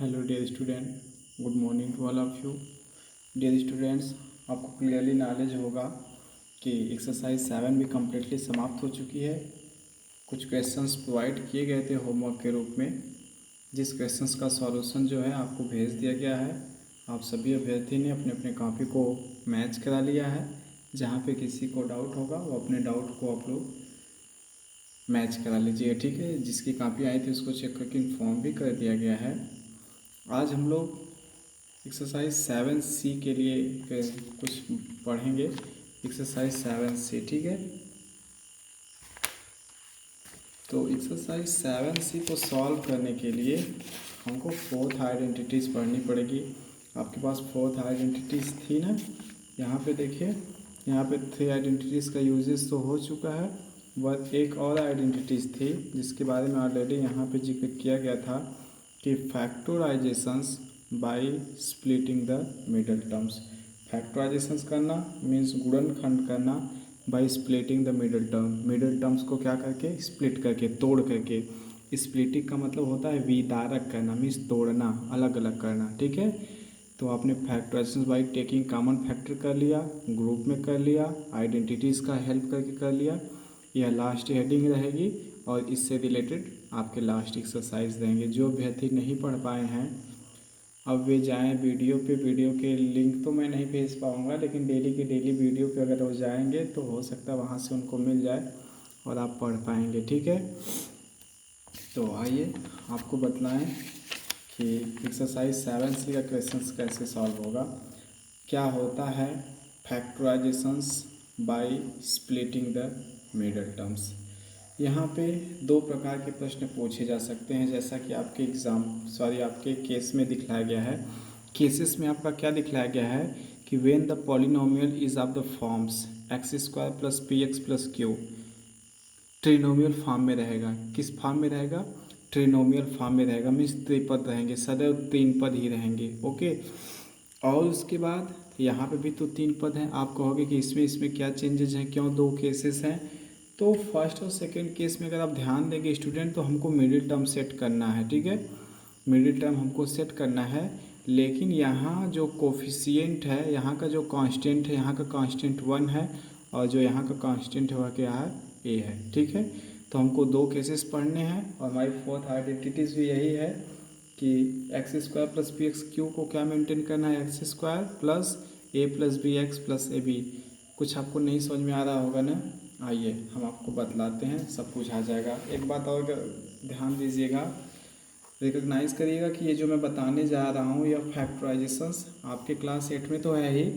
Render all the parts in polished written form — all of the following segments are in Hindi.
Hello dear student, good morning to all of you. Dear students, आपको क्लियरली नॉलेज होगा कि एक्सरसाइज 7 भी कम्प्लीटली समाप्त हो चुकी है। कुछ क्वेश्चंस प्रोवाइड किए गए थे होमवर्क के रूप में, जिस क्वेश्चंस का सॉल्यूशन जो है आपको भेज दिया गया है। आप सभी अभ्यर्थी ने अपने अपने कॉपी को मैच करा लिया है। जहाँ पे किसी को डाउट होगा वो अपने डाउट को आप लोग मैच करा लीजिए, ठीक है। जिसकी कॉपी आई थी उसको चेक करके इन्फॉर्म भी कर दिया गया है। आज हम लोग एक्सरसाइज 7C के लिए कुछ पढ़ेंगे। एक्सरसाइज 7C, ठीक है। तो एक्सरसाइज 7C को सॉल्व करने के लिए हमको फोर्थ आइडेंटिटीज़ पढ़नी पड़ेगी। आपके पास फोर्थ आइडेंटिटीज़ थी ना। यहाँ पे देखिए, यहाँ पे 3 आइडेंटिटीज़ का यूजेस तो हो चुका है, बट एक और आइडेंटिटीज़ थी जिसके बारे में ऑलरेडी यहाँ पे जिक्र किया गया था कि factorisations by splitting the middle terms. Factorisations करना मीन्स गुणनखंड करना by splitting the middle term. Middle terms को क्या करके, स्प्लिट करके, तोड़ करके। स्प्लिटिंग का मतलब होता है विदारक करना, मीन्स तोड़ना, अलग अलग करना, ठीक है। तो आपने factorisation by taking common factor कर लिया, ग्रुप में कर लिया, आइडेंटिटीज़ का हेल्प करके कर लिया। यह लास्ट हेडिंग रहेगी और इससे रिलेटेड आपके लास्ट एक्सरसाइज देंगे। जो अभ्यर्थी नहीं पढ़ पाए हैं अब वे जाएं वीडियो पे। वीडियो के लिंक तो मैं नहीं भेज पाऊँगा, लेकिन डेली के डेली वीडियो पे अगर वो जाएंगे तो हो सकता है वहाँ से उनको मिल जाए और आप पढ़ पाएंगे, ठीक है। तो आइए आपको बतलाएं कि एक्सरसाइज 7C का क्वेश्चंस कैसे सॉल्व होगा। क्या होता है factorisations by splitting the middle terms. यहाँ पे 2 प्रकार के प्रश्न पूछे जा सकते हैं, जैसा कि आपके केस में दिखलाया गया है। केसेस में आपका क्या दिखलाया गया है कि when the polynomial is of the forms x² plus P X plus Q, trinomial form में रहेगा। किस फॉर्म में रहेगा? ट्रिनोमियल फॉर्म में रहेगा, मीन्स त्रिपद रहेंगे, सदैव 3 पद ही रहेंगे, ओके। और उसके बाद यहाँ पे भी तो 3 पद हैं। आप कहोगे कि इसमें क्या चेंजेस हैं, क्यों 2 केसेस हैं? तो फर्स्ट और सेकंड केस में अगर आप ध्यान देंगे स्टूडेंट, तो हमको मिडिल टर्म सेट करना है, ठीक है। मिडिल टर्म हमको सेट करना है, लेकिन यहाँ जो कोफिशिएंट है, यहाँ का जो कांस्टेंट है, यहाँ का कांस्टेंट 1 है और जो यहाँ का कांस्टेंट है वह क्या है? ए है, ठीक है। तो हमको 2 केसेस पढ़ने हैं और हमारी फोर्थ आइडेंटिटीज़ भी यही है कि x² plus P x Q को क्या मेंटेन करना है, x² plus a plus b x plus a b. कुछ आपको नहीं समझ में आ रहा होगा ना? आइए हम आपको बतलाते हैं, सब कुछ आ जाएगा। एक बात और ध्यान दीजिएगा, रिकॉग्नाइज़ करिएगा कि ये जो मैं बताने जा रहा हूँ यह फैक्टराइजेशंस आपके क्लास 8 में तो है ही,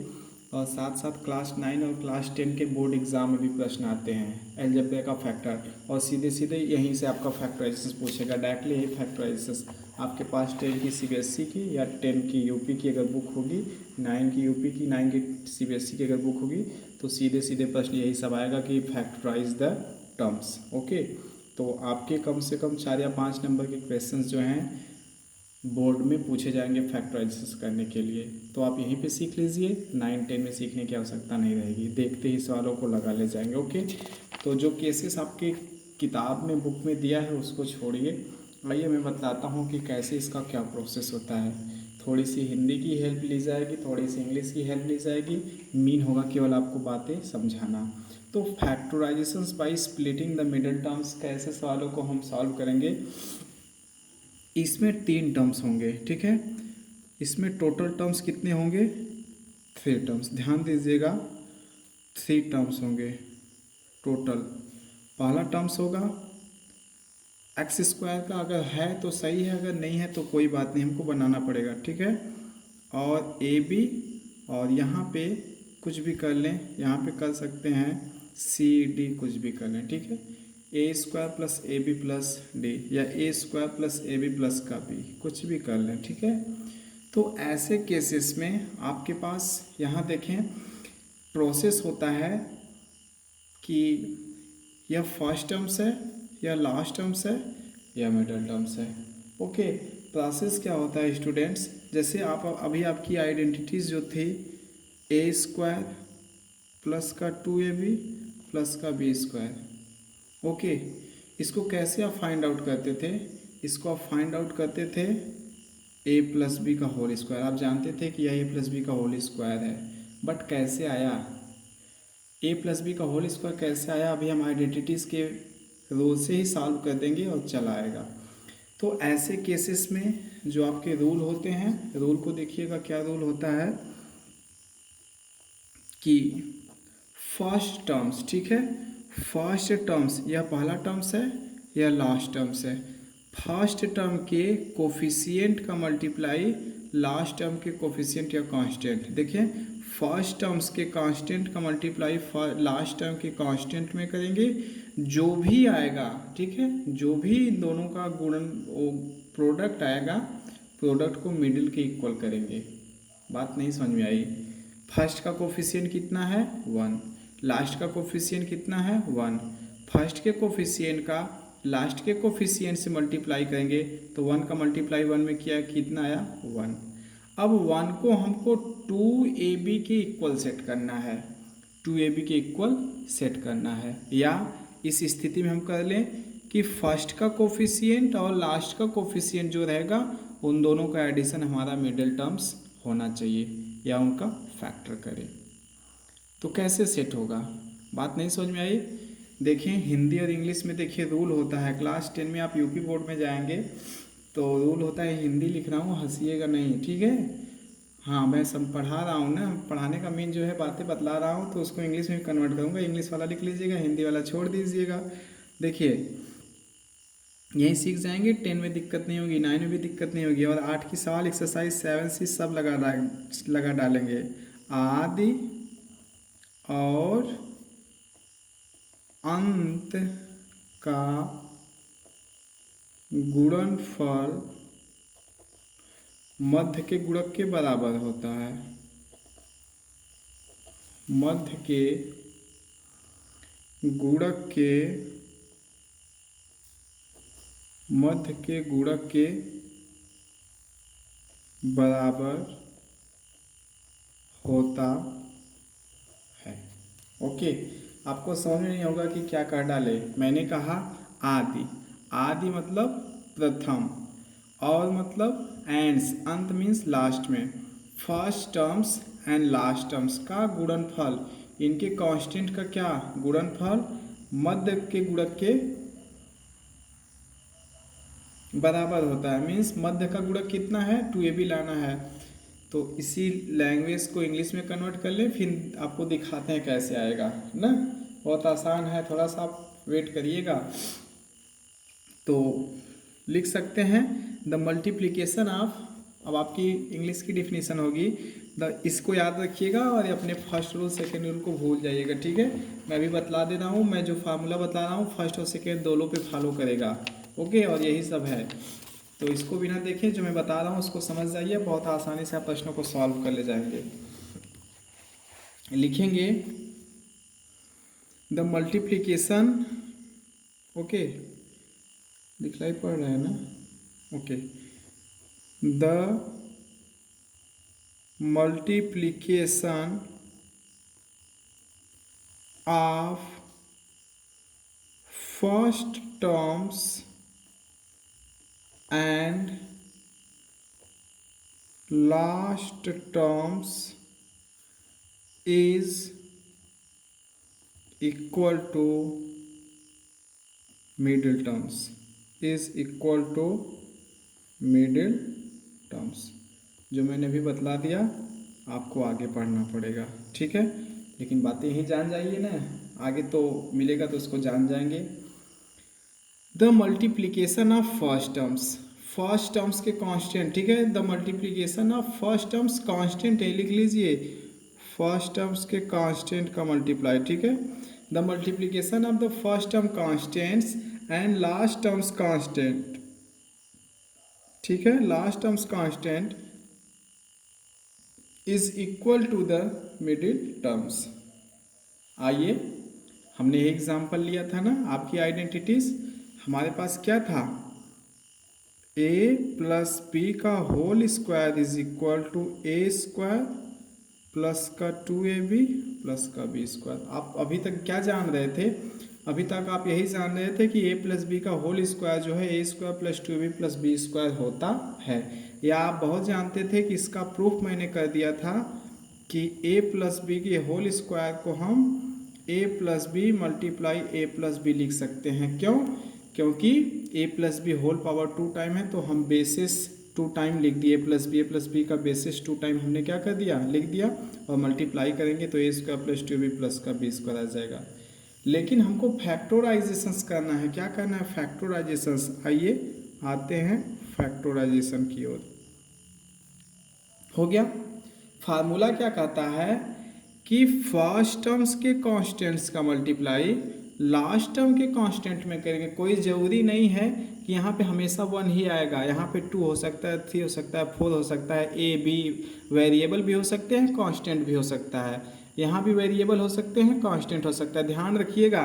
और साथ साथ क्लास 9 और क्लास 10 के बोर्ड एग्ज़ाम में भी प्रश्न आते हैं अलजेब्रा का फैक्टर, और सीधे सीधे यहीं से आपका फैक्टराइजेशंस पूछेगा डायरेक्टली। यही फैक्टराइजेशंस आपके पास 10 की CBSE की या 10 की यूपी की अगर बुक होगी, 9 की यूपी की, 9 की CBSE की अगर बुक होगी, तो सीधे सीधे प्रश्न यही सब आएगा कि फैक्टराइज द टर्म्स, ओके। तो आपके कम से कम 4 या 5 नंबर के क्वेश्चंस जो हैं बोर्ड में पूछे जाएंगे फैक्टराइजेशन करने के लिए। तो आप यहीं पे सीख लीजिए, 9-10 में सीखने की आवश्यकता नहीं रहेगी, देखते ही सवालों को लगा ले जाएंगे, ओके। तो जो केसेस आपके किताब में बुक में दिया है उसको छोड़िए, आइए मैं बताता हूँ कि कैसे इसका क्या प्रोसेस होता है। थोड़ी सी हिंदी की हेल्प ली जाएगी, थोड़ी सी इंग्लिश की हेल्प ली जाएगी, मीन होगा केवल आपको बातें समझाना। तो factorisations by splitting the middle terms, कैसे सवालों को हम सॉल्व करेंगे। इसमें 3 टर्म्स होंगे, ठीक है। इसमें टोटल टर्म्स कितने होंगे? 3 टर्म्स, ध्यान दीजिएगा, 3 टर्म्स होंगे टोटल। पहला टर्म्स होगा x² का, अगर है तो सही है, अगर नहीं है तो कोई बात नहीं, हमको बनाना पड़ेगा, ठीक है। और ए बी, और यहाँ पे कुछ भी कर लें, यहाँ पे कर सकते हैं CD, कुछ भी कर लें, ठीक है। A² plus a B plus d, या A² plus a B plus का बी, कुछ भी कर लें, ठीक है। तो ऐसे केसेस में आपके पास यहाँ देखें प्रोसेस होता है कि यह फर्स्ट टर्म्स है, या लास्ट टर्म्स है, या मिडल टर्म्स है, ओके। प्रोसेस क्या होता है स्टूडेंट्स, जैसे आप अभी आपकी आइडेंटिटीज़ जो थी A² प्लस का 2AB प्लस का B², ओके। इसको कैसे आप फाइंड आउट करते थे? इसको आप फाइंड आउट करते थे ए प्लस बी का होल स्क्वायर, आप जानते थे कि यह ए प्लस बी का होल स्क्वायर है, बट कैसे आया ए प्लस बी का होल स्क्वायर, कैसे आया अभी हम आइडेंटिटीज़ के रूल से ही सॉल्व कर देंगे और चला आएगा। तो ऐसे केसेस में जो आपके रूल होते हैं, रूल को देखिएगा क्या रूल होता है कि फर्स्ट टर्म्स, ठीक है, फर्स्ट टर्म्स, यह पहला टर्म्स है, यह लास्ट टर्म्स है, फर्स्ट टर्म के कोफिशिएंट का मल्टीप्लाई लास्ट टर्म के कोफिशिएंट या कांस्टेंट। देखिए फर्स्ट टर्म्स के कांस्टेंट का मल्टीप्लाई लास्ट टर्म के कांस्टेंट में करेंगे, जो भी आएगा, ठीक है, जो भी इन दोनों का गुणन प्रोडक्ट आएगा, प्रोडक्ट को मिडिल के इक्वल करेंगे। बात नहीं समझ में आई? फर्स्ट का कोफिशिएंट कितना है 1, लास्ट का कोफिशिएंट कितना है 1, फर्स्ट के कोफिशिएंट का लास्ट के कोफिशिएंट से मल्टीप्लाई करेंगे तो 1 का मल्टीप्लाई 1 में किया, कितना आया 1। अब 1 को हमको 2ab के इक्वल सेट करना है, 2ab के इक्वल सेट करना है, या इस स्थिति में हम कर लें कि फर्स्ट का कोफिशिएंट और लास्ट का कोफिशिएंट जो रहेगा उन दोनों का एडिशन हमारा मिडिल टर्म्स होना चाहिए, या उनका फैक्टर करें। तो कैसे सेट होगा? बात नहीं समझ में आई? देखिए हिंदी और इंग्लिश में देखिए रूल होता है, क्लास 10 में आप यूपी बोर्ड में जाएंगे तो रूल होता है, हिंदी लिख रहा हूँ हंसिएगा नहीं, ठीक है। हाँ मैं सब पढ़ा रहा हूँ ना, पढ़ाने का मीन जो है बातें बतला रहा हूँ, तो उसको इंग्लिश में कन्वर्ट करूँगा, इंग्लिश वाला लिख लीजिएगा, हिंदी वाला छोड़ दीजिएगा। देखिए यही सीख जाएंगे, 10 में दिक्कत नहीं होगी, 9 में भी दिक्कत नहीं होगी, और 8 की सवाल एक्सरसाइज 7C सब लगा डालेंगे। आदि और अंत का गुणनफल मध्य के गुणक के बराबर होता है, मध्य के गुणक के बराबर होता है। ओके, आपको समझ में नहीं होगा कि क्या कर डाले। मैंने कहा आदि, आदि मतलब प्रथम, और मतलब एंड्स, अंत मीन्स लास्ट में, first terms and last terms का गुणनफल, इनके कांस्टेंट का क्या गुणनफल मध्य के गुणक के बराबर होता है। मीन्स मध्य का गुणक कितना है 2ab लाना है। तो इसी लैंग्वेज को इंग्लिश में कन्वर्ट कर लें, फिर आपको दिखाते हैं कैसे आएगा ना। बहुत आसान है, थोड़ा सा आप वेट करिएगा। तो लिख सकते हैं द मल्टीप्लिकेशन ऑफ, अब आपकी इंग्लिश की डिफिनीशन होगी इसको याद रखिएगा और अपने फर्स्ट रूल सेकेंड रूल को भूल जाइएगा, ठीक है। मैं भी बतला दे रहा हूँ, मैं जो फार्मूला बता रहा हूँ फर्स्ट और सेकेंड दोनों पे फॉलो करेगा, ओके। और यही सब है, तो इसको बिना देखे जो मैं बता रहा हूँ उसको समझ जाइए, बहुत आसानी से आप प्रश्नों को सॉल्व कर ले जाएंगे। लिखेंगे द मल्टीप्लिकेशन, ओके, दिखलाई पड़ रहा है ना, okay, the multiplication of first terms and last terms is equal to middle terms, is equal to middle terms। जो मैंने भी बतला दिया आपको आगे पढ़ना पड़ेगा, ठीक है। लेकिन बातें यही जान जाइए ना, आगे तो मिलेगा तो उसको जान जाएंगे। The multiplication of first terms, first terms के कांस्टेंट, ठीक है। The multiplication of first terms constant है, लिख लीजिए, फर्स्ट टर्म्स के कांस्टेंट का मल्टीप्लाई, ठीक है। The multiplication of the first term constants and last terms constant, ठीक है, last terms constant is equal to the middle terms. आइए हमने एक एग्जाम्पल लिया था ना, आपकी आइडेंटिटीज, हमारे पास क्या था, a प्लस बी का whole square is equal to a square plus का 2ab प्लस का b स्क्वायर। आप अभी तक क्या जान रहे थे, अभी तक आप यही जान रहे थे कि a प्लस बी का होल स्क्वायर जो है a square plus 2ab plus b square होता है। या आप बहुत जानते थे कि इसका प्रूफ मैंने कर दिया था कि a प्लस बी के होल स्क्वायर को हम a plus b multiply a plus b लिख सकते हैं। क्यों? क्योंकि a plus b whole power 2 time है, तो हम बेसिस 2 टाइम लिख दिए। a प्लस बी का बेसिस 2 टाइम हमने क्या कर दिया, लिख दिया, और मल्टीप्लाई करेंगे तो a square plus 2b plus का b स्क्वायर आ जाएगा। लेकिन हमको फैक्टोराइजेशंस करना है। क्या करना है? फैक्टोराइजेशंस। आइए आते हैं फैक्टोराइजेशन की ओर। हो गया। फार्मूला क्या कहता है कि फर्स्ट टर्म्स के कांस्टेंट्स का मल्टीप्लाई लास्ट टर्म के कांस्टेंट में करेंगे। कोई ज़रूरी नहीं है कि यहाँ पे हमेशा 1 ही आएगा। यहाँ पे 2 हो सकता है, 3 हो सकता है, 4 हो सकता है, a b वेरिएबल भी हो सकते हैं, कांस्टेंट भी हो सकता है। यहाँ भी वेरिएबल हो सकते हैं, कांस्टेंट हो सकता है। ध्यान रखिएगा,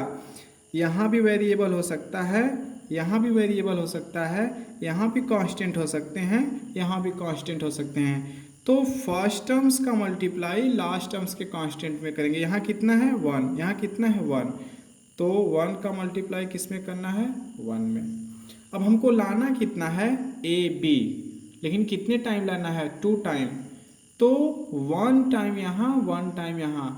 यहाँ भी वेरिएबल हो सकता है, यहाँ भी वेरिएबल हो सकता है, यहाँ भी कांस्टेंट हो सकते हैं, यहाँ भी कांस्टेंट हो सकते हैं। तो फर्स्ट टर्म्स का मल्टीप्लाई लास्ट टर्म्स के कांस्टेंट में करेंगे। यहाँ कितना है? 1। यहाँ कितना है? 1। तो 1 का मल्टीप्लाई किस में करना है? 1 में। अब हमको लाना कितना है? A b. लेकिन कितने टाइम लाना है? 2 टाइम। तो 1 टाइम यहाँ, 1 टाइम यहाँ।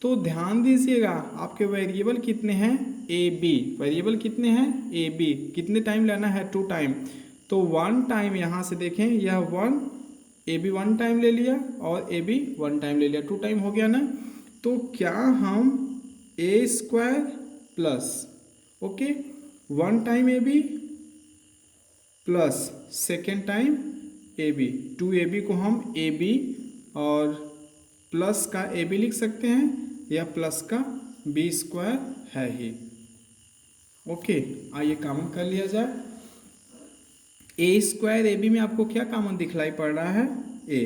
तो ध्यान दीजिएगा, आपके वेरिएबल कितने हैं? A B. वेरिएबल कितने हैं? A B. कितने टाइम लेना है? 2 टाइम। तो 1 टाइम यहाँ से देखें, यह 1, ए बी 1 टाइम ले लिया और ए बी 1 टाइम ले लिया, 2 टाइम हो गया ना। तो क्या हम A square plus 1 time A B plus second time A B, 2ab को हम ए बी और प्लस का ए बी लिख सकते हैं, या प्लस का बी स्क्वायर है ही। आइए कॉमन कर लिया जाए। ए स्क्वायर ए बी में आपको क्या कॉमन दिखलाई पड़ रहा है? ए।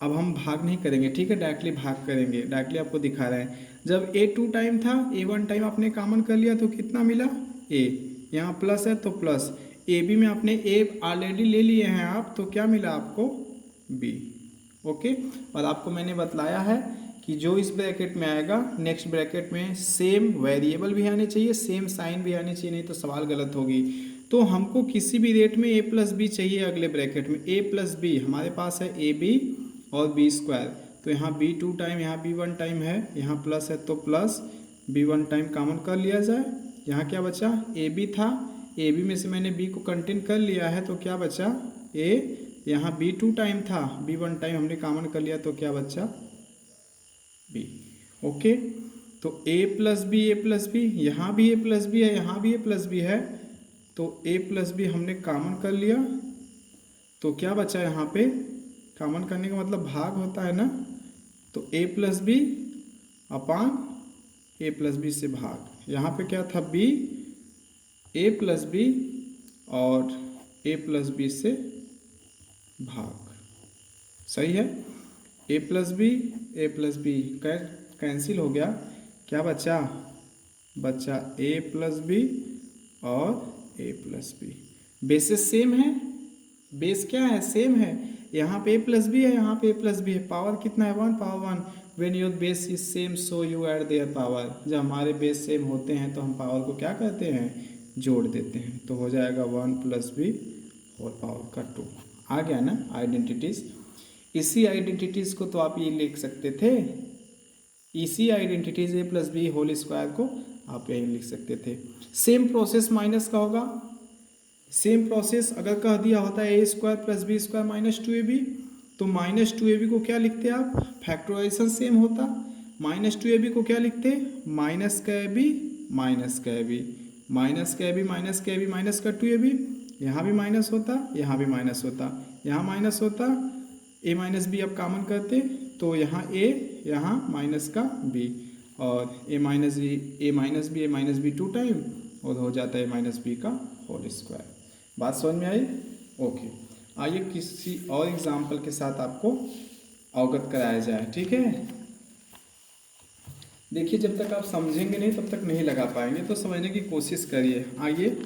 अब हम भाग नहीं करेंगे, ठीक है, डायरेक्टली भाग करेंगे। डायरेक्टली आपको दिखा रहे हैं। जब ए 2 टाइम था, ए 1 टाइम आपने कॉमन कर लिया तो कितना मिला? ए। यहाँ प्लस है तो प्लस, ए बी में आपने ए ऑलरेडी ले लिए हैं आप, तो क्या मिला आपको? बी। और आपको मैंने बतलाया है कि जो इस ब्रैकेट में आएगा, नेक्स्ट ब्रैकेट में सेम वेरिएबल भी आने चाहिए, सेम साइन भी आनी चाहिए, नहीं तो सवाल गलत होगी। तो हमको किसी भी रेट में ए प्लस बी चाहिए अगले ब्रैकेट में। ए प्लस बी हमारे पास है ए बी और बी स्क्वायर, तो यहाँ बी 2 टाइम, यहाँ बी 1 टाइम है, यहाँ प्लस है तो प्लस बी 1 टाइम कॉमन कर लिया जाए। यहाँ क्या बचा? ए बी था, ए बी में से मैंने बी को कंटेन कर लिया है, तो क्या बचा? ए। यहाँ बी 2 टाइम था, बी 1 टाइम हमने कॉमन कर लिया, तो क्या बचा? बी। तो ए प्लस बी, यहाँ भी ए प्लस बी है, यहाँ भी ए प्लस बी है, तो ए प्लस बी हमने कॉमन कर लिया, तो क्या बचा यहाँ पे? कॉमन करने का मतलब भाग होता है ना, तो ए प्लस बी अपान ए प्लस बी से भाग। यहाँ पे क्या था? बी, ए प्लस बी और ए प्लस बी से भाग। सही है। ए प्लस बी कैंसिल हो गया, क्या बचा? बचा ए प्लस बी और ए प्लस बी। बेसिस सेम है, बेस क्या है? सेम है। यहाँ पे ए प्लस बी है, यहाँ पे ए प्लस बी है। पावर कितना है? 1, power 1। When your base is same so you add their power. जब हमारे बेस सेम होते हैं तो हम पावर को क्या करते हैं? जोड़ देते हैं। तो हो जाएगा 1 प्लस बी और पावर का 2। आ गया ना आइडेंटिटीज। इसी आइडेंटिटीज को तो आप ये लिख सकते थे, इसी आइडेंटिटीज ए प्लस बी होल स्क्वायर को आप यही लिख सकते थे। सेम प्रोसेस माइनस का होगा। सेम प्रोसेस अगर कह दिया होता है A square plus B square minus 2ab, तो माइनस 2ab को क्या लिखते आप? फैक्टराइजेशन सेम होता। माइनस 2ab को क्या लिखते? माइनस का ए बी माइनस का ए बी, माइनस का ए बी माइनस का ए बी माइनस का 2ab। यहाँ भी माइनस होता, यहाँ भी माइनस होता, यहाँ माइनस होता, ए माइनस बी आप कॉमन करते, तो यहाँ ए, यहाँ माइनस का बी, और ए माइनस बी 2 टाइम, और हो जाता है माइनस बी का होल स्क्वायर। बात समझ में आई? आइए किसी और एग्जाम्पल के साथ आपको अवगत कराया जाए, ठीक है। देखिए, जब तक आप समझेंगे नहीं तब तक नहीं लगा पाएंगे, तो समझने की कोशिश करिए। आइए,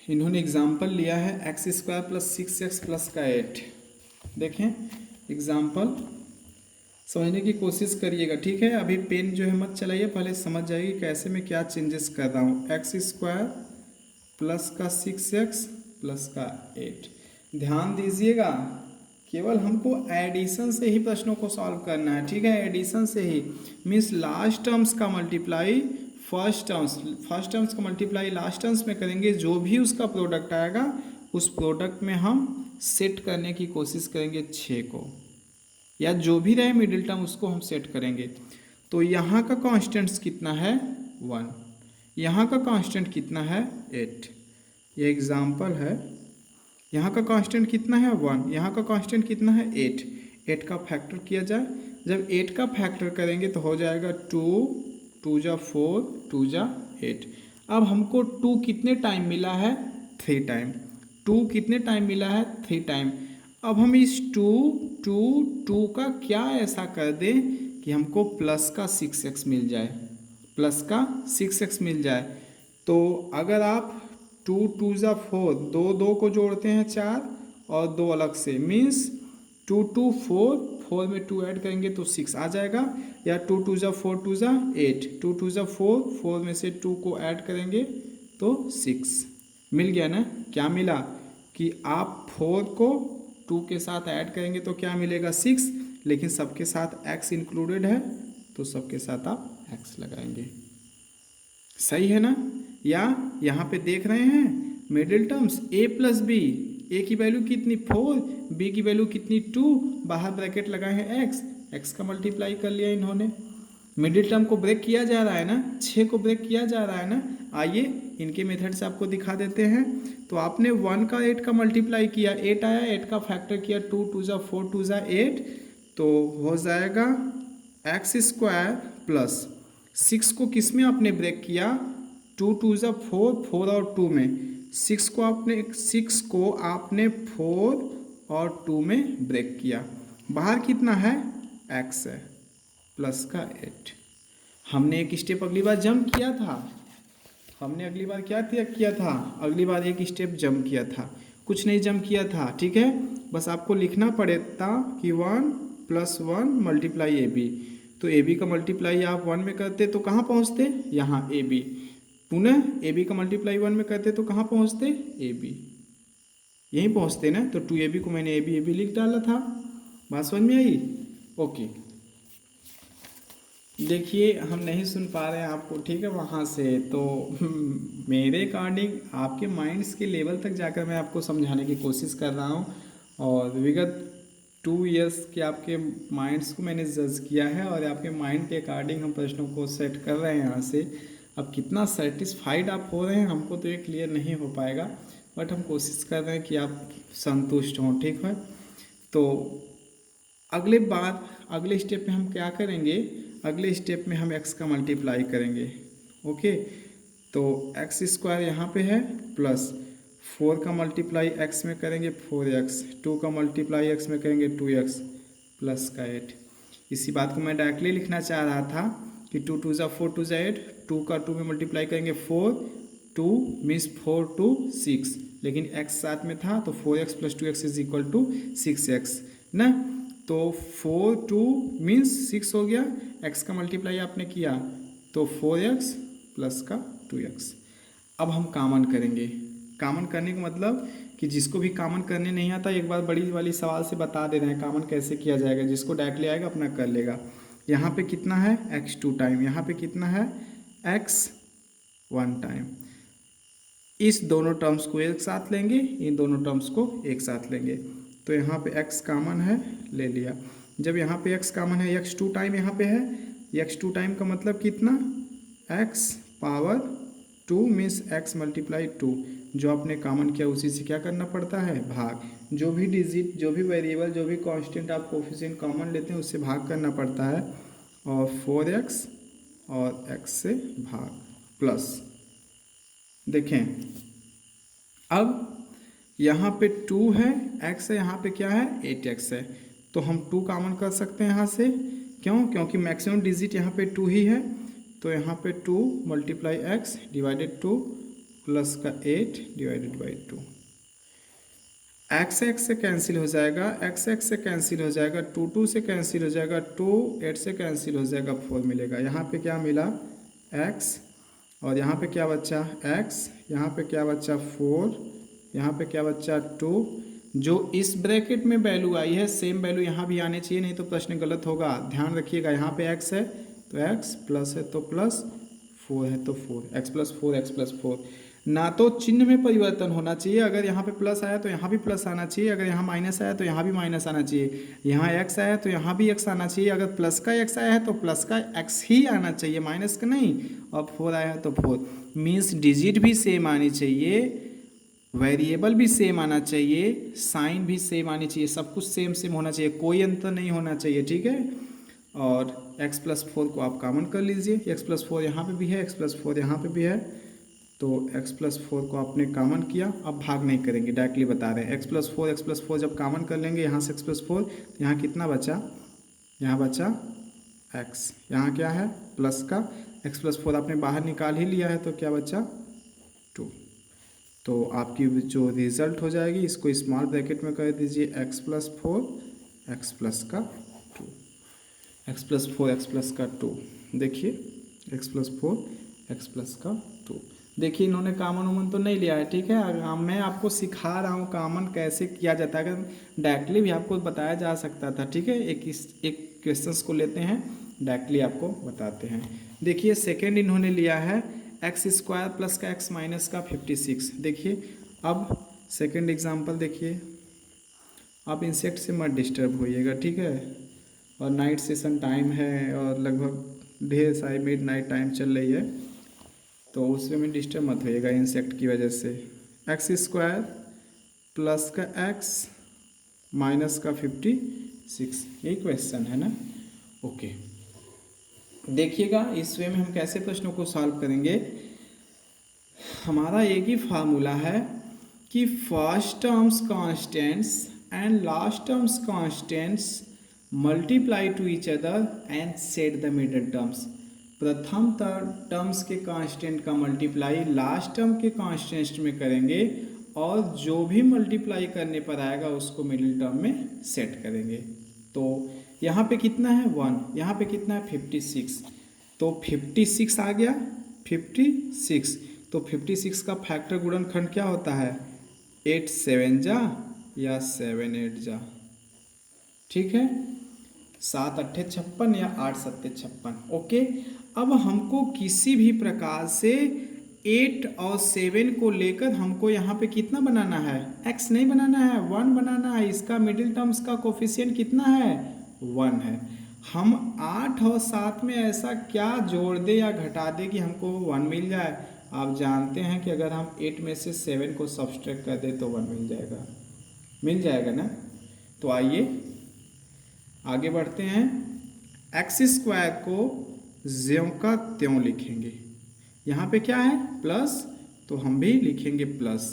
इन्होंने एग्जाम्पल लिया है x square plus 6x plus का 8। देखें एग्जाम्पल, समझने की कोशिश करिएगा, ठीक है। अभी पेन जो है मत चलाइए, पहले समझ जाइए कैसे मैं क्या चेंजेस कर रहा हूँ। एक्स स्क्वायर प्लस का 6x प्लस का 8। ध्यान दीजिएगा, केवल हमको एडिशन से ही प्रश्नों को सॉल्व करना है, ठीक है। एडिशन से ही मीन्स लास्ट टर्म्स का मल्टीप्लाई फर्स्ट टर्म्स का मल्टीप्लाई लास्ट टर्म्स में करेंगे। जो भी उसका प्रोडक्ट आएगा उस प्रोडक्ट में हम सेट करने की कोशिश करेंगे 6 को, या जो भी रहे मिडिल टर्म उसको हम सेट करेंगे। तो यहाँ का कांस्टेंट्स कितना है 1, यहाँ का कांस्टेंट कितना है 8। ये एग्जाम्पल है। यहाँ का कांस्टेंट कितना है 1, यहाँ का कांस्टेंट कितना है 8। 8 का फैक्टर किया जाए, जब 8 का फैक्टर करेंगे तो हो जाएगा 2 2 जा 4 2 जा 8। अब हमको 2 कितने टाइम मिला है 3 टाइम। 2 कितने टाइम मिला है 3 टाइम। अब हम इस 2 का क्या ऐसा कर दें कि हमको प्लस का 6x मिल जाए, प्लस का 6x मिल जाए। तो अगर आप 2 2 जा 4, 2 को जोड़ते हैं 4 और 2 अलग से, मीन्स 2 2 4, 4 में 2 ऐड करेंगे तो 6 आ जाएगा। या 2 2 जा 4 2 जा 8, 2 2 जा 4, 4 में से 2 को ऐड करेंगे तो 6 मिल गया ना। क्या मिला कि आप 4 को 2 के साथ ऐड करेंगे तो क्या मिलेगा 6, लेकिन सबके साथ x इंक्लूडेड है तो सबके साथ आप x लगाएंगे। सही है ना। या यहाँ पे देख रहे हैं middle terms a plus b, a की वैल्यू कितनी 4, b की वैल्यू कितनी 2, बाहर ब्रैकेट लगाए हैं x का मल्टीप्लाई कर लिया इन्होंने। मिडिल टर्म को ब्रेक किया जा रहा है ना, 6 को ब्रेक किया जा रहा है ना। आइए इनके मेथड से आपको दिखा देते हैं। तो आपने 1 का 8 का मल्टीप्लाई किया, 8 आया, 8 का फैक्टर किया, 2 2 जा 4 2 जा 8, तो हो जाएगा एक्स स्क्वायर प्लस 6 को किस में आपने ब्रेक किया 2 2 जा 4, 4 और 2 में। 6 को आपने 4 और 2 में ब्रेक किया। बाहर कितना है x है प्लस का 8। हमने एक स्टेप अगली बार जंप किया था, हमने अगली बार क्या किया था, अगली बार एक स्टेप जंप किया था, कुछ नहीं जंप किया था, ठीक है। बस आपको लिखना पड़ेगा कि 1 + 1 मल्टीप्लाई ए बी। तो ए बी का मल्टीप्लाई आप 1 में करते तो कहाँ पहुँचते, यहाँ ए बी। पुनः ए बी का मल्टीप्लाई 1 में करते तो कहाँ पहुँचते, ए बी, यहीं पहुँचते ना। तो 2ab को मैंने ए बी लिख डाला था। बात समझ में आई। ओके, देखिए हम नहीं सुन पा रहे हैं आपको, ठीक है, वहाँ से। तो मेरे अकॉर्डिंग आपके माइंड्स के लेवल तक जाकर मैं आपको समझाने की कोशिश कर रहा हूँ। और विगत 2 इयर्स के आपके माइंड्स को मैंने जज किया है और आपके माइंड के अकॉर्डिंग हम प्रश्नों को सेट कर रहे हैं यहाँ से। अब कितना सेटिस्फाइड आप हो रहे हैं हमको तो ये क्लियर नहीं हो पाएगा, बट हम कोशिश कर रहे हैं कि आप संतुष्ट हों, ठीक है। तो अगले स्टेप में हम क्या करेंगे, अगले स्टेप में हम x का मल्टीप्लाई करेंगे। ओके, तो x स्क्वायर यहाँ पे है प्लस 4 का मल्टीप्लाई x में करेंगे 4x, 2 का मल्टीप्लाई x में करेंगे 2x प्लस का 8। इसी बात को मैं डायरेक्टली लिखना चाह रहा था कि 2 2 जा 4 2 जा 8, 2 का 2 में मल्टीप्लाई करेंगे 4, 2 मीन्स 4 2 6, लेकिन x साथ में था तो 4x + 2x = 6x ना। तो 4 2 मीन्स 6 हो गया, x का मल्टीप्लाई आपने किया तो 4x प्लस का 2x। अब हम कॉमन करेंगे। कॉमन करने का मतलब कि जिसको भी कॉमन करने नहीं आता एक बार बड़ी वाली सवाल से बता दे रहे हैं कॉमन कैसे किया जाएगा। जिसको डायरेक्टली आएगा अपना कर लेगा। यहाँ पे कितना है x2 टाइम, यहाँ पे कितना है x1 टाइम। इस दोनों टर्म्स को एक साथ लेंगे, इन दोनों टर्म्स को एक साथ लेंगे। तो यहाँ पे x कॉमन है, ले लिया। जब यहाँ पे x कॉमन है, x2 टाइम यहाँ पे है, x2 टाइम का मतलब कितना x power 2 means x multiply 2। जो आपने कॉमन किया उसी से क्या करना पड़ता है, भाग। जो भी डिजिट, जो भी वेरिएबल, जो भी कांस्टेंट आप कोफिशिएंट कॉमन लेते हैं उससे भाग करना पड़ता है। और 4x और x से भाग प्लस। देखें अब यहाँ पे 2 है, x है, यहाँ पे क्या है 8x है। तो हम 2 कॉमन कर सकते हैं यहाँ से, क्यों, क्योंकि मैक्सिमम डिजिट यहाँ पे 2 ही है। तो यहाँ पे 2 मल्टीप्लाई x डिवाइडेड 2 प्लस का 8 डिवाइडेड बाई 2। x से कैंसिल हो जाएगा, x से कैंसिल हो जाएगा, 2 2 से कैंसिल हो जाएगा, 2 8 से कैंसिल हो जाएगा, 4 मिलेगा। यहाँ पे क्या मिला x, और यहाँ पे क्या बचा x, यहाँ पे क्या बचा 4 यहाँ पे क्या बच्चा 2, जो इस ब्रैकेट में वैल्यू आई है सेम वैल्यू यहाँ भी आने चाहिए, नहीं तो प्रश्न गलत होगा। ध्यान रखिएगा, यहाँ पे x है तो x, प्लस है तो प्लस, 4 है तो 4, x प्लस 4, x प्लस 4। ना तो चिन्ह में परिवर्तन होना चाहिए, अगर यहाँ पे प्लस आया तो यहाँ भी प्लस आना चाहिए, अगर यहाँ माइनस आया तो यहाँ भी माइनस आना चाहिए, यहाँ x आया तो यहाँ भी x आना चाहिए, अगर प्लस का x आया है तो प्लस का x ही आना चाहिए, माइनस का नहीं। और 4 आया तो 4, मीन्स डिजिट भी सेम आनी चाहिए, वेरिएबल भी सेम आना चाहिए, साइन भी सेम आनी चाहिए, सब कुछ सेम सेम होना चाहिए, कोई अंतर नहीं होना चाहिए, ठीक है। और x प्लस 4 को आप कॉमन कर लीजिए, x प्लस 4 यहाँ पर भी है, x प्लस 4 यहाँ पर भी है, तो x प्लस 4 को आपने कॉमन किया। अब भाग नहीं करेंगे, डायरेक्टली बता रहे हैं, x प्लस 4 जब कॉमन कर लेंगे यहाँ से x प्लस 4, तो यहाँ कितना बचा, यहाँ बचा x, यहाँ क्या है प्लस का, x प्लस 4 आपने बाहर निकाल ही लिया है तो क्या बचा 2। तो आपकी जो रिजल्ट हो जाएगी, इसको स्मॉल ब्रैकेट में कर दीजिए, x प्लस 4 x प्लस का 2, x प्लस 4 x प्लस का 2। देखिए x प्लस 4 x प्लस का 2। देखिए इन्होंने कामन उमन तो नहीं लिया है, ठीक है। मैं आपको सिखा रहा हूँ कामन कैसे किया जाता है, अगर डायरेक्टली भी आपको बताया जा सकता था, ठीक है। एक क्वेश्चंस को लेते हैं, डायरेक्टली आपको बताते हैं। देखिए सेकेंड इन्होंने लिया है एक्स स्क्वायर प्लस का एक्स माइनस का 56। देखिए अब सेकेंड एग्जाम्पल देखिए, आप इंसेक्ट से मत डिस्टर्ब होइएगा, ठीक है। और नाइट सेशन टाइम है और लगभग ढेर सारी मिड नाइट टाइम चल रही है, तो उसमें में डिस्टर्ब मत होइएगा इंसेक्ट की वजह से। एक्स स्क्वायर प्लस का एक्स माइनस का 56, यही क्वेश्चन है ना। ओके, देखिएगा इस वे में हम कैसे प्रश्नों को सॉल्व करेंगे। हमारा एक ही फार्मूला है कि first terms constants and last terms constants multiply two each other and set the middle terms. प्रथम टर्म्स के कांस्टेंट का मल्टीप्लाई लास्ट टर्म के कांस्टेंट्स में करेंगे और जो भी मल्टीप्लाई करने पर आएगा उसको मिडिल टर्म में सेट करेंगे। तो यहाँ पे कितना है 1, यहाँ पे कितना है 56, तो 56 आ गया 56। तो 56 का फैक्टर गुणनखंड क्या होता है 8 7 जा या 7 8 जा, ठीक है। 7 8 56 या 8 7 56। ओके, अब हमको किसी भी प्रकार से 8 और 7 को लेकर हमको यहाँ पे कितना बनाना है, x नहीं बनाना है, 1 बनाना है। इसका मिडिल टर्म्स का कोफिशिएंट कितना है 1 है। हम 8 और 7 में ऐसा क्या जोड़ दे या घटा दे कि हमको 1 मिल जाए। आप जानते हैं कि अगर हम 8 में से 7 को सब्सट्रैक्ट कर दे तो 1 मिल जाएगा ना। तो आइए आगे बढ़ते हैं। एक्स स्क्वायर को ज्यों का त्यों लिखेंगे, यहाँ पे क्या है प्लस, तो हम भी लिखेंगे प्लस।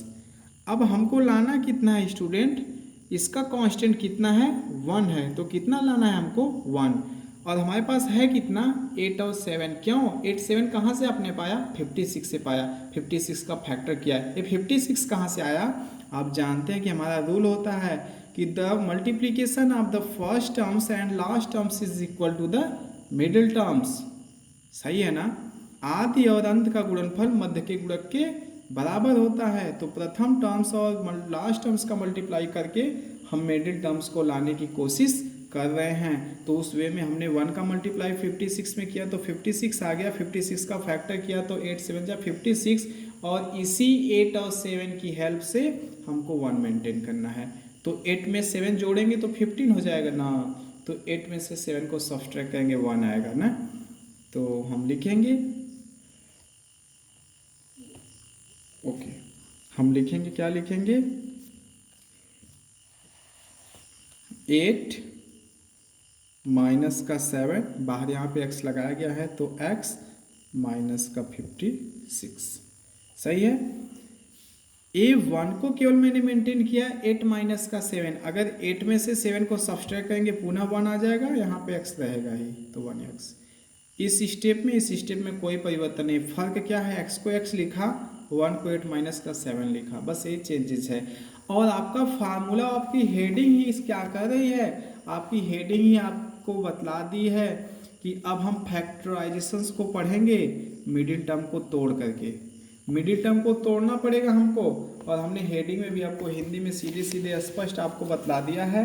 अब हमको लाना कितना है स्टूडेंट, इसका कांस्टेंट कितना है 1 है, तो कितना लाना है हमको 1, और हमारे पास है कितना 8 और 7। क्यों 8 7 कहाँ से आपने पाया 56 से पाया, 56 का फैक्टर किया है। ये 56 कहाँ से आया, आप जानते हैं कि हमारा रूल होता है कि the multiplication of the first terms and last terms is equal to the middle terms. सही है ना, आदि और अंत का गुणनफल मध्य के गुणक के बराबर होता है। तो प्रथम टर्म्स और लास्ट टर्म्स का मल्टीप्लाई करके हम मिडिल टर्म्स को लाने की कोशिश कर रहे हैं। तो उस वे में हमने 1 का मल्टीप्लाई 56 में किया तो 56 आ गया, 56 का फैक्टर किया तो 8 7 जा 56, और इसी 8 और 7 की हेल्प से हमको 1 मेंटेन करना है। तो 8 में 7 जोड़ेंगे तो 15 हो जाएगा ना, तो 8 में से 7 को सब्सट्रैक्ट करेंगे 1 आएगा ना। तो हम लिखेंगे ओके, हम लिखेंगे क्या लिखेंगे 8 माइनस का 7, बाहर यहाँ पे x लगाया गया है तो x माइनस का 56। सही है, A1 को केवल मैंने मेंटेन किया 8 माइनस का 7। अगर 8 में से 7 को सब्सट्रैक्ट करेंगे पुनः 1 आ जाएगा, यहाँ पे x रहेगा ही तो 1x। इस स्टेप में कोई परिवर्तन नहीं। फर्क क्या है, x को x लिखा, 1 को 8 माइनस का 7 लिखा, बस ये चेंजेस है। और आपका फार्मूला, आपकी हेडिंग ही क्या कर रही है, आपकी हेडिंग ही आपको बतला दी है कि अब हम फैक्टराइजेशंस को पढ़ेंगे मिडिल टर्म को तोड़ करके। मिडिल टर्म को तोड़ना पड़ेगा हमको, और हमने हेडिंग में भी आपको हिंदी में सीधे सीधे स्पष्ट आपको बतला दिया है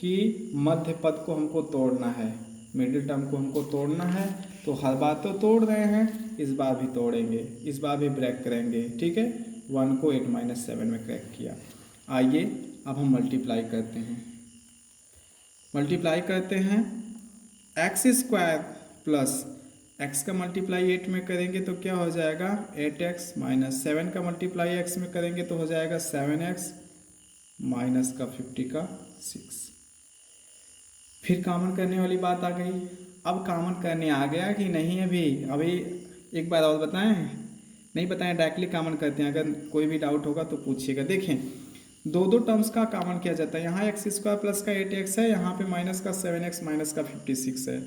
कि मध्य पद को हमको तोड़ना है, मिडिल टर्म को हमको तोड़ना है। तो हर बार तो तोड़ रहे हैं, इस बार भी तोड़ेंगे, इस बार भी ब्रेक करेंगे, ठीक है। 1 को 8-7 में क्रैक किया। आइए अब हम मल्टीप्लाई करते हैं, एक्स स्क्वायर प्लस एक्स का मल्टीप्लाई 8 में करेंगे तो क्या हो जाएगा 8x माइनस 7 का मल्टीप्लाई x में करेंगे तो हो जाएगा 7x माइनस का 50 का 6। फिर कॉमन करने वाली बात आ गई। अब कॉमन करने आ गया कि नहीं अभी एक बार और बताएं, नहीं बताएं डायरेक्टली कॉमन करते हैं, अगर कोई भी डाउट होगा तो पूछिएगा। देखें दो टर्म्स का कॉमन किया जाता है, यहाँ एक्स स्क्वायर प्लस का 8x है, यहाँ पे माइनस का 7x माइनस का 56 है।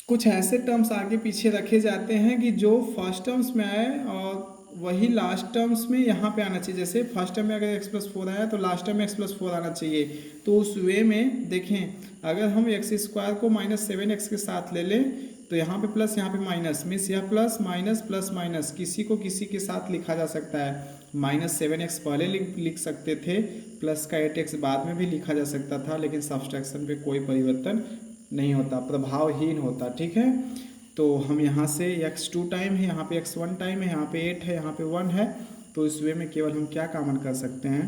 कुछ ऐसे टर्म्स आगे पीछे रखे जाते हैं कि जो फर्स्ट टर्म्स में आए और वही लास्ट टर्म्स में यहाँ पे आना चाहिए। जैसे फर्स्ट टर्म में अगर x+4 आया तो लास्ट टर्म में x+4 आना चाहिए। तो उस वे में देखें अगर हम एक्स स्क्वायर को -7x के साथ ले लें तो यहाँ पे प्लस यहाँ पे माइनस, मीन्स यह प्लस माइनस किसी को किसी के साथ लिखा जा सकता है। -7x पहले लिख सकते थे, प्लस का 8x बाद में भी लिखा जा सकता था, लेकिन सब्सट्रैक्शन पे कोई परिवर्तन नहीं होता, प्रभावहीन होता, ठीक है। तो हम यहाँ से x2 टाइम है, यहाँ पे x1 टाइम है, यहाँ पे 8 है, यहाँ पे 1 है, तो इस वे में केवल हम क्या कॉमन कर सकते हैं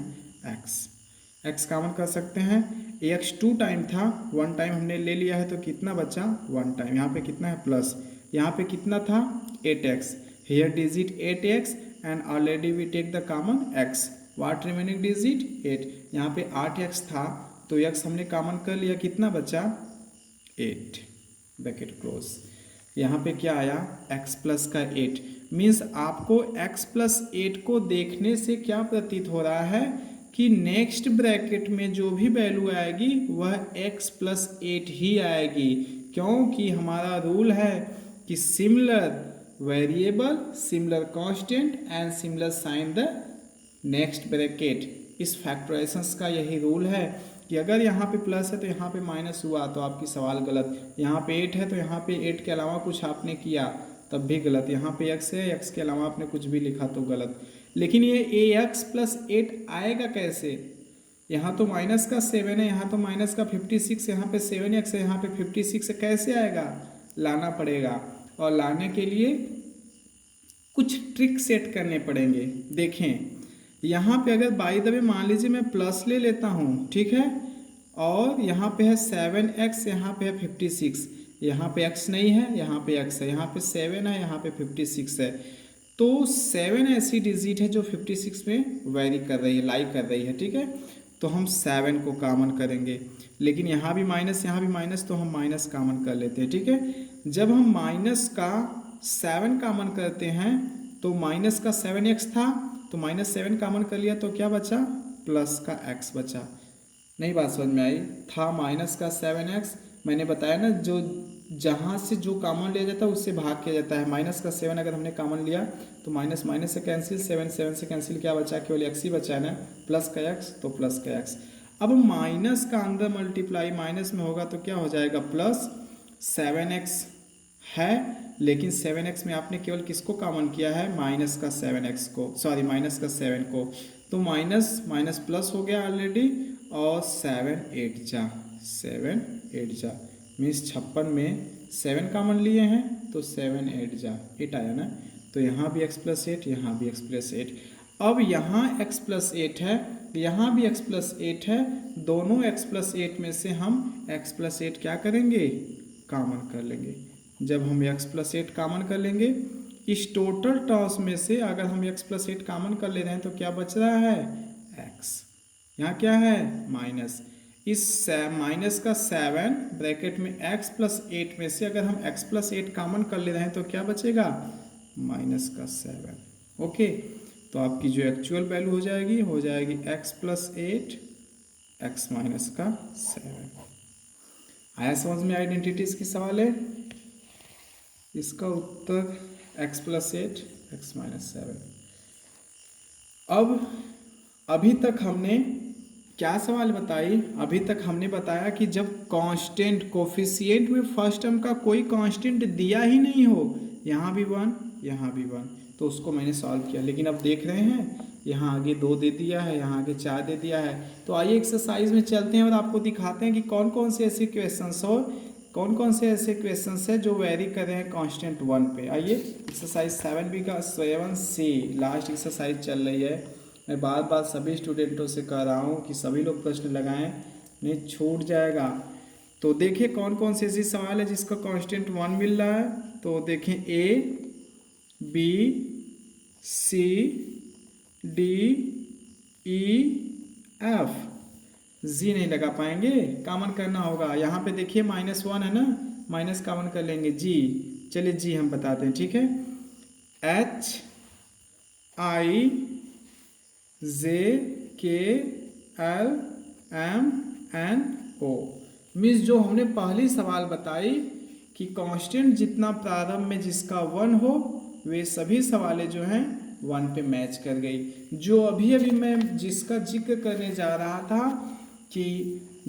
x कॉमन कर सकते हैं। x2 टाइम था, 1 टाइम हमने ले लिया है तो कितना बचा 1 टाइम, यहाँ पे कितना है प्लस, यहाँ पे कितना था 8x, here digit 8x and already we take the common x, what remaining digit 8, यहाँ पे 8x था तो x हमने कॉमन कर लिया, कितना बचा 8 ब्रैकेट क्लोज। यहाँ पे क्या आया x प्लस का 8, मीन्स आपको x प्लस 8 को देखने से क्या प्रतीत हो रहा है कि नेक्स्ट ब्रैकेट में जो भी वैल्यू आएगी वह x प्लस 8 ही आएगी, क्योंकि हमारा रूल है कि similar variable, similar constant and similar sign the next bracket. इस फैक्टराइजेशंस का यही रूल है कि अगर यहाँ पे प्लस है तो यहाँ पे माइनस हुआ तो आपकी सवाल गलत, यहाँ पे 8 है तो यहाँ पे 8 के अलावा कुछ आपने किया तब भी गलत, यहाँ पे x है, x के अलावा आपने कुछ भी लिखा तो गलत। लेकिन ये ax प्लस 8 आएगा कैसे, यहाँ तो माइनस का 7 है, यहाँ तो माइनस का 56, यहाँ पे 7x है, यहाँ पे 56 है, कैसे आएगा, लाना पड़ेगा। और लाने के लिए कुछ ट्रिक सेट करने पड़ेंगे। देखें यहाँ पे अगर बाई द वे मान लीजिए मैं प्लस ले लेता हूँ, ठीक है, और यहाँ पे है 7x, यहाँ पे है 56, यहाँ पे x नहीं है, यहाँ पे x है, यहाँ पे 7 है, यहाँ पे 56 है, तो 7 ऐसी डिजिट है जो 56 में वेरी कर रही है, लाई कर रही है, ठीक है। तो हम 7 को कॉमन करेंगे, लेकिन यहाँ भी माइनस, यहाँ भी माइनस, तो हम माइनस कॉमन कर लेते हैं, ठीक है। जब हम माइनस का 7 कॉमन करते हैं तो माइनस का 7x था तो -7 कॉमन कर लिया तो क्या बचा प्लस का x बचा। नहीं बात समझ में आई, था माइनस का 7x, मैंने बताया ना जो जहाँ से जो कॉमन लिया जाता है उससे भाग किया जाता है। माइनस का 7 अगर हमने कॉमन लिया तो माइनस माइनस से कैंसिल, 7 से कैंसिल, क्या बचा केवल x ही बचा है ना, प्लस का x तो प्लस का x। अब माइनस का अंदर मल्टीप्लाई माइनस में होगा तो क्या हो जाएगा प्लस 7x है, लेकिन 7x में आपने केवल किसको कॉमन किया है माइनस का 7x को, सॉरी माइनस का 7 को, तो माइनस माइनस प्लस हो गया ऑलरेडी, और 7 8 जा मीन्स 56 में 7 कॉमन लिए हैं तो 7 8 जा 8 आया ना, तो यहाँ भी x प्लस 8, यहाँ भी x प्लस 8। अब यहाँ x प्लस 8 है, यहाँ भी x प्लस 8 है, दोनों x प्लस 8 में से हम x प्लस 8 क्या करेंगे कॉमन कर लेंगे। जब हम x प्लस 8 कॉमन कर लेंगे, इस टोटल टर्म्स में से अगर हम x प्लस 8 कॉमन कर ले रहे हैं तो क्या बच रहा है x, यहाँ क्या है माइनस, इस माइनस का 7 ब्रैकेट में x प्लस 8 में से अगर हम x प्लस 8 कॉमन कर ले रहे हैं तो क्या बचेगा माइनस का 7। ओके, तो आपकी जो एक्चुअल वैल्यू हो जाएगी x प्लस 8 x माइनस का 7। आया समझ में आइडेंटिटीज की सवाल है, इसका उत्तर x प्लस 8 x माइनस 7। अब अभी तक हमने क्या सवाल बताई, अभी तक हमने बताया कि जब कांस्टेंट कोफिशिएंट में फर्स्ट टर्म का कोई कांस्टेंट दिया ही नहीं हो, यहाँ भी 1 यहाँ भी 1, तो उसको मैंने सॉल्व किया। लेकिन अब देख रहे हैं यहाँ आगे 2 दे दिया है, यहाँ आगे 4 दे दिया है। तो आइए एक्सरसाइज में चलते हैं और आपको दिखाते हैं कि कौन कौन से ऐसे क्वेश्चंस और कौन कौन से ऐसे क्वेश्चंस है जो वेरी कर रहे हैं कांस्टेंट 1 पे। आइए एक्सरसाइज 7B का 7C लास्ट एक्सरसाइज चल रही है। मैं बार बार सभी स्टूडेंटों से कह रहा हूँ कि सभी लोग प्रश्न लगाएं, नहीं छूट जाएगा। तो देखिए कौन कौन से ऐसे सवाल है जिसका कांस्टेंट 1 मिल रहा है। तो देखें A B C D E F, जी नहीं लगा पाएंगे, कॉमन करना होगा। यहाँ पे देखिए -1 है ना, माइनस कॉमन कर लेंगे जी। चलिए जी हम बताते हैं, ठीक है। H I J K L M N O, means जो हमने पहली सवाल बताई कि कांस्टेंट जितना प्रारंभ में जिसका 1 हो वे सभी सवालें जो हैं 1 पे मैच कर गई। जो अभी अभी मैं जिसका जिक्र करने जा रहा था कि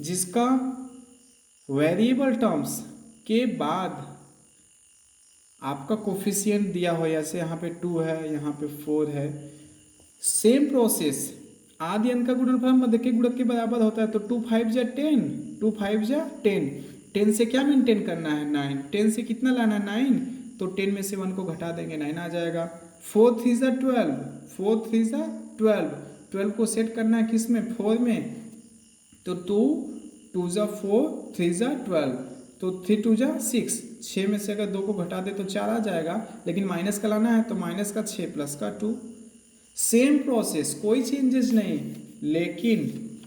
जिसका वेरिएबल टर्म्स के बाद आपका कोफिशिएंट दिया हो, जैसे यहाँ पे 2 है, यहाँ पे 4 है, सेम प्रोसेस आदि अंक का गुणनफल मध्य के गुणक के बराबर होता है। तो 2 5 जा 10, 2 5 जा 10, 10 से क्या मेंटेन करना है 9, 10 से कितना लाना है 9, तो 10 में से 1 को घटा देंगे 9 आ जाएगा। 4 3 जा 12, 4 3 जा 12, 12 को सेट करना है किस में 4 में, तो 2 2 जा 4, 3 जा 12, तो 3 2 जा 6, 6 में से अगर 2 को घटा दे तो 4 आ जाएगा। लेकिन माइनस का लाना है तो माइनस का 6 प्लस का 2, सेम प्रोसेस, कोई चेंजेस नहीं। लेकिन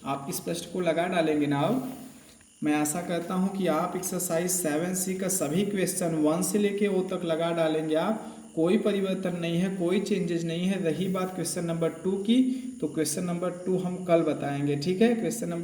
आप इस प्रश्न को लगा डालेंगे ना। अब मैं आशा करता हूं कि आप एक्सरसाइज 7C का सभी क्वेश्चन 1 से लेके O तक लगा डालेंगे। आप कोई परिवर्तन नहीं है, कोई चेंजेस नहीं है। रही बात क्वेश्चन नंबर 2 की, तो क्वेश्चन नंबर 2 हम कल बताएंगे, ठीक है। Question number